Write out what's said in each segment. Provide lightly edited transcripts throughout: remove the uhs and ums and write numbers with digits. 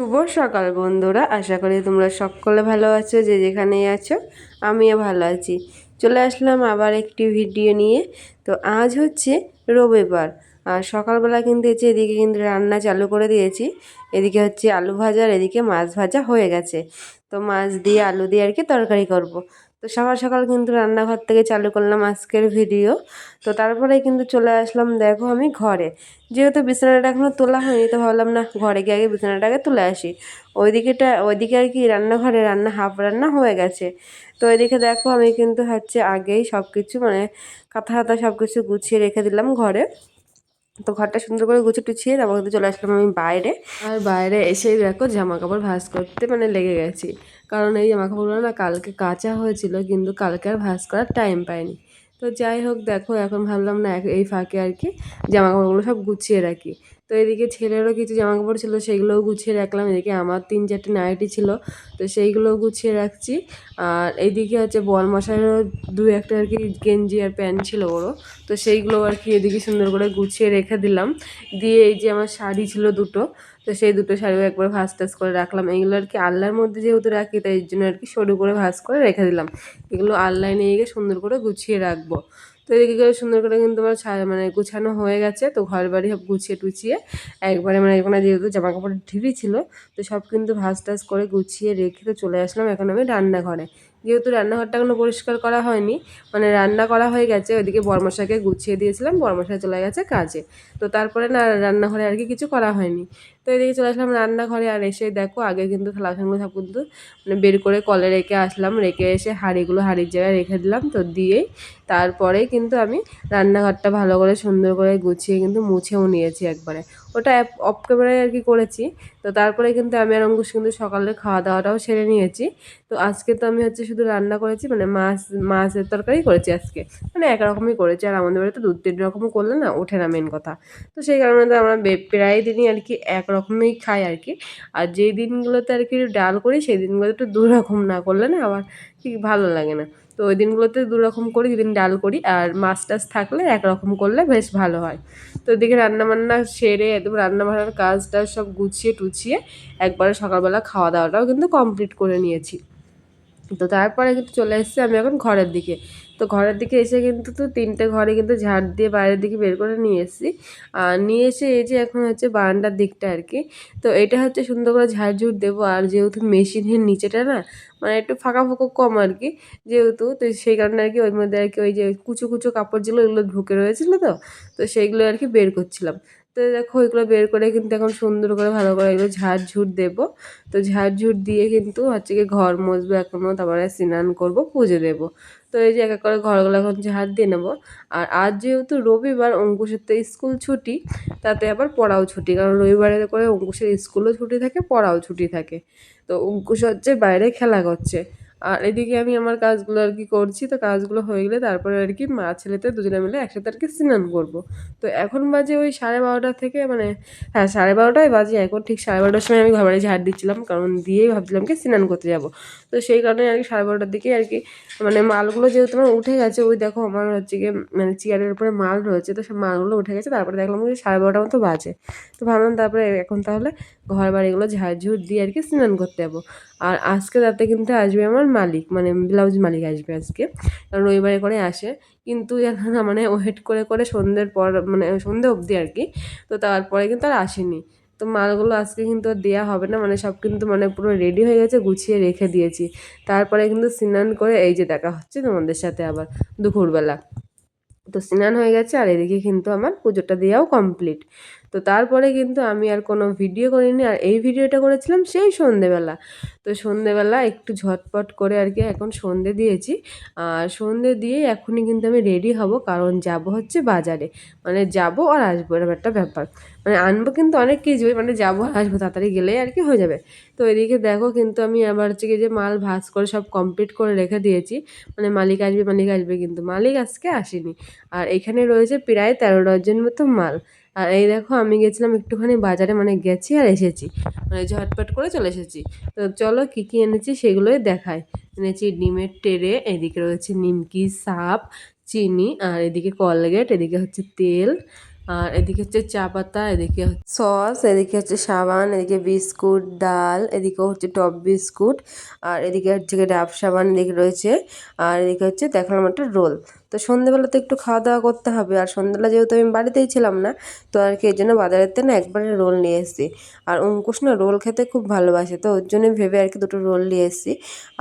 শুভ সকাল বন্ধুরা, আশা করি তোমরা সকলে ভালো আছো। যে যেখানেই আছো আমিও ভালো আছি। চলে আসলাম আবার একটি ভিডিও নিয়ে। তো আজ হচ্ছে রবিবার, আর সকালবেলা কিন্তু এদিকে কিন্তু রান্না চালু করে দিয়েছি। এদিকে হচ্ছে আলু ভাজা আর এদিকে মাছ ভাজা হয়ে গেছে। তো মাছ দিয়ে আলু দিয়ে আর কি তরকারি করব। তো সকাল সকাল কিন্তু রান্নাঘর থেকে চালু করলাম আজকের ভিডিও। তো তারপরে কিন্তু চলে আসলাম, দেখো আমি ঘরে, যেহেতু বিছানাটা এখনো তোলা হয়নি, তো ভাবলাম না ঘরে গিয়ে আগে বিছানাটাকে তুলে আসি। ওইদিকে আর কি রান্নাঘরে রান্না হাফ রান্না হয়ে গেছে। তো এদিকে দেখো আমি কিন্তু হচ্ছে আগেই সব কিছু মানে কাঁথা হাতা সব কিছু গুছিয়ে রেখে দিলাম ঘরে। তো ঘরটা সুন্দর করে গুছিয়ে টুছিয়ে তারপর কিন্তু চলে আসলাম আমি বাইরে। আর বাইরে এসেই দেখো জামা কাপড় ভাঁজ করতে মানে লেগে গেছি, কারণ এই জামা কাপড়গুলো না কালকে কাচা হয়েছিল, কিন্তু কালকে আর ভাঁজ করার টাইম পাইনি। তো যাই হোক, দেখো এখন ভাবলাম না এই ফাঁকে আর কি জামা কাপড়গুলো সব গুছিয়ে রাখি। তো এদিকে ছেলেরও কিছু জামা কাপড় ছিল, সেগুলোও গুছিয়ে রাখলাম। এদিকে আমার 3-4টি নাইটি ছিল, তো সেইগুলোও গুছিয়ে রাখছি। আর এইদিকে হচ্ছে বরমশাইয়েরও 2-1টা আর কি গেঞ্জি আর প্যান্ট ছিল ওরও, তো সেইগুলো আর কি এদিকে সুন্দর করে গুছিয়ে রেখে দিলাম। দিয়ে এই যে আমার শাড়ি ছিল দুটো, তো সেই দুটো শাড়িও একবার ভাঁজ টাজ করে রাখলাম। এইগুলো আর কি আলনার মধ্যে যেহেতু রাখি, তাই এই জন্য আর কি সরু করে ভাঁজ করে রেখে দিলাম। এগুলো আলনায় নিয়ে গিয়ে সুন্দর করে গুছিয়ে রাখবো। তো এদিকে করে সুন্দর করে কিন্তু আমার মানে গুছানো হয়ে গেছে। তো ঘর বাড়ি সব গুছিয়ে টুছিয়ে একবারে মানে এখানে যেহেতু জামা কাপড়ের ঢিবি ছিল, তো সব কিন্তু ভাঁজ টাজ করে গুছিয়ে রেখে তো চলে আসলাম এখন আমি রান্নাঘরে। যেহেতু রান্নাঘরটা এখনো পরিষ্কার করা হয়নি, মানে রান্না করা হয়ে গেছে, ওইদিকে বরমশাইকে গুছিয়ে দিয়েছিলাম, বরমশাই চলে গেছে কাজে। তো তারপরে না রান্নাঘরে আর কি কিছু করা হয়নি। তো এদিকে চলে আসলাম রান্নাঘরে। আর এসে দেখো আগে কিন্তু থালা বাসনগুলো সব কিন্তু মানে বের করে কলে রেখে আসলাম, রেখে এসে হাঁড়ির জায়গায় রেখে দিলাম। তো দিয়েই তারপরে কিন্তু আমি রান্নাঘরটা ভালো করে সুন্দর করে গুছিয়ে কিন্তু মুছেও নিয়েছি একবারে। ওটা অফ ক্যামেরায় আর কি করেছি। তো তারপরে কিন্তু আমি আর অঙ্কুশ কিন্তু সকালে খাওয়া দাওয়াটাও সেরে নিয়েছি। তো আজকে তো আমি হচ্ছে শুধু রান্না করেছি, মানে মাছের তরকারি করেছি আজকে, মানে একরকমই করেছি। আর আমাদের বাড়িতে 2-3 রকমও করলে না ওঠে না মেন কথা। তো সেই কারণে তো আমরা প্রায় দিনই আর কি একরকমই খাই আর কি। আর যেই দিনগুলোতে আর কি ডাল করি, সেই দিনগুলোতে একটু 2 রকম না করলে না আবার ঠিক ভালো লাগে না। তো ওই দিনগুলোতে 2 রকম করি, যেদিন ডাল করি। আর মাছ টাছ থাকলে একরকম করলে বেশ ভালো হয়। তো এদিকে রান্নাবান্না সেরে একদম রান্নাবান্নার কাজটা সব গুছিয়ে টুছিয়ে একবারে সকালবেলা খাওয়া দাওয়াটাও কিন্তু কমপ্লিট করে নিয়েছি। তো তারপরে কিন্তু চলে এসেছি আমি এখন ঘরের দিকে। তো ঘরের দিকে এসে কিন্তু তো 3টে ঘরে কিন্তু ঝাড় দিয়ে বাইরের দিকে বের করে নিয়ে এসেছি। আর নিয়ে এসে এই যে এখন হচ্ছে বারান্দার দিকটা আর কি, তো এটা হচ্ছে সুন্দর করে ঝাড়ঝুড় দেবো। আর যেহেতু মেশিনের নিচেটা না মানে একটু ফাঁকা ফুঁকো কম আর কি, যেহেতু তো সেই কারণে আর কি ওই মধ্যে আর কি ওই যে কুচো কুচো কাপড় যেগুলো ওগুলো ঢুকে রয়েছিল, তো সেইগুলো আর কি বের করছিলাম। তো দেখো ওইগুলো বের করে কিন্তু এখন সুন্দর করে ভালো করে এগুলো ঝাড়ঝুড় দেবো। তো ঝাড়ঝুড় দিয়ে কিন্তু হচ্ছে কি ঘর মুছবো এখনও, তারপরে স্নান করবো, পুজো দেবো। তো এই যে এক এক করে ঘরগুলো এখন ঝাড় দিয়ে নেবো। আর আজ যেহেতু রবিবার, অঙ্কুশের তো স্কুল ছুটি, তাতে আবার পড়াও ছুটি, কারণ রবিবারে করে অঙ্কুশের স্কুলও ছুটি থাকে, পড়াও ছুটি থাকে। তো অঙ্কুশ হচ্ছে বাইরে খেলা করছে। আর এদিকে আমি আমার কাজগুলো আর কি করছি। তো কাজগুলো হয়ে গেলে তারপরে আর কি মা ছেলেতে দুজনে মিলে একসাথে আর কি স্নান করবো। তো এখন বাজে ওই 12:30 থেকে মানে হ্যাঁ 12:30টাই বাজে এখন। ঠিক 12:30টার সময় আমি ঘর বাড়ি ঝাড় দিচ্ছিলাম, কারণ দিয়েই ভাবছিলাম কি স্নান করতে যাবো। তো সেই কারণে আর কি 12:30টার দিকে আর কি মানে মালগুলো যেহেতু আমার উঠে গেছে, ওই দেখো আমার হচ্ছে গিয়ে মানে চেয়ারের উপরে মাল রয়েছে, তো সব মালগুলো উঠে গেছে। তারপরে দেখলাম যে 12:30টার মতো বাজে। তো ভাবলাম তারপরে এখন তাহলে ঘর বাড়িগুলো ঝাড়ঝুড় দিয়ে আর কি স্নান করতে যাবো। আর আজকে রাতে কিন্তু আসবে আমার মালিক, মানে ব্লাউজ মালিক আসবে আজকে, কারণ রবিবারে করে আসে। কিন্তু জানো না মানে ওয়েট করে করে সন্ধ্যের পর মানে সন্ধ্যে অবধি আর কি, তো তারপরে কিন্তু আর আসেনি। তো মালগুলো আজকে কিন্তু আর দেওয়া হবে না, মানে সব কিন্তু মানে পুরো রেডি হয়ে গেছে, গুছিয়ে রেখে দিয়েছি। তারপরে কিন্তু স্নান করে এই যে দেখা হচ্ছে তোমাদের সাথে আবার দুপুরবেলা। তো স্নান হয়ে গেছে, আর এদিকে কিন্তু আমার পুজোটা দেওয়াও কমপ্লিট। তো তারপরে কিন্তু আমি আর কোনো ভিডিও করিনি। আর এই ভিডিওটা করেছিলাম সেই সন্ধেবেলা। তো সন্ধেবেলা একটু ঝটপট করে আর কি এখন সন্ধে দিয়েছি। আর সন্ধে দিয়ে এখনই কিন্তু আমি রেডি হব, কারণ যাব হচ্ছে বাজারে। মানে যাব আর আসবো এরকম একটা ব্যাপার। মানে আনবো কিন্তু অনেক কিছুই, মানে যাবো আর আসবো তাড়াতাড়ি গেলেই আর কি হয়ে যাবে। তো এদিকে দেখো কিন্তু আমি আবার হচ্ছে কি যে মাল ভাঁজ করে সব কমপ্লিট করে রেখে দিয়েছি। মানে মালিক আসবে, কিন্তু মালিক আজকে আসেনি। আর এখানে রয়েছে প্রায় 13 ডজন মতো মাল। আর এই দেখো আমি গেছিলাম একটুখানি বাজারে, মানে গেছি আর এসেছি, মানে ঝটপট করে চলে এসেছি। তো চলো কী কী এনেছি সেগুলোই দেখাই। এনেছি ডিমের টেরে, এদিকে রয়েছে নিমকি, সাপ, চিনি, আর এদিকে কলগেট, এদিকে হচ্ছে তেল, আর এদিকে হচ্ছে চা পাতা, এদিকে সস, এদিকে হচ্ছে সাবান, এদিকে বিস্কুট, ডাল, এদিকে হচ্ছে টপ বিস্কুট, আর এদিকে হচ্ছে ডাব সাবান এদিকে রয়েছে, আর এদিকে হচ্ছে দেখলাম একটা রোল। তো সন্ধ্যেবেলা তো একটু খাওয়া দাওয়া করতে হবে, আর সন্ধ্যেবেলা যেহেতু আমি বাড়িতেই ছিলাম না, তো আর কি এই জন্য বাজারের না একবারে রোল নিয়ে এসেছি। আর অঙ্কুশ না রোল খেতে খুব ভালোবাসে, তো ওর জন্য ভেবে আর কি দুটো রোল নিয়ে এসেছি।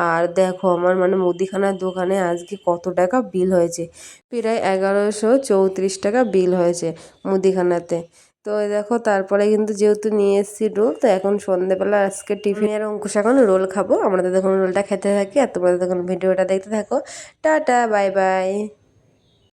আর দেখো আমার মানে মুদিখানার দোকানে আজকে কত টাকা বিল হয়েছে, প্রায় 1134 টাকা বিল হয়েছে মুদিখানাতে। তো এই দেখো তারপরে কিন্তু যেহেতু নিয়ে এসেছি রোল, তো এখন সন্ধ্যেবেলা আজকে টিফিন আর অঙ্কুশ এখন রোল খাবো। আমরা তো দেখুন রোলটা খেতে থাকি, আর তোমরা দেখুন ভিডিওটা দেখতে থাকো। Tata, bye bye.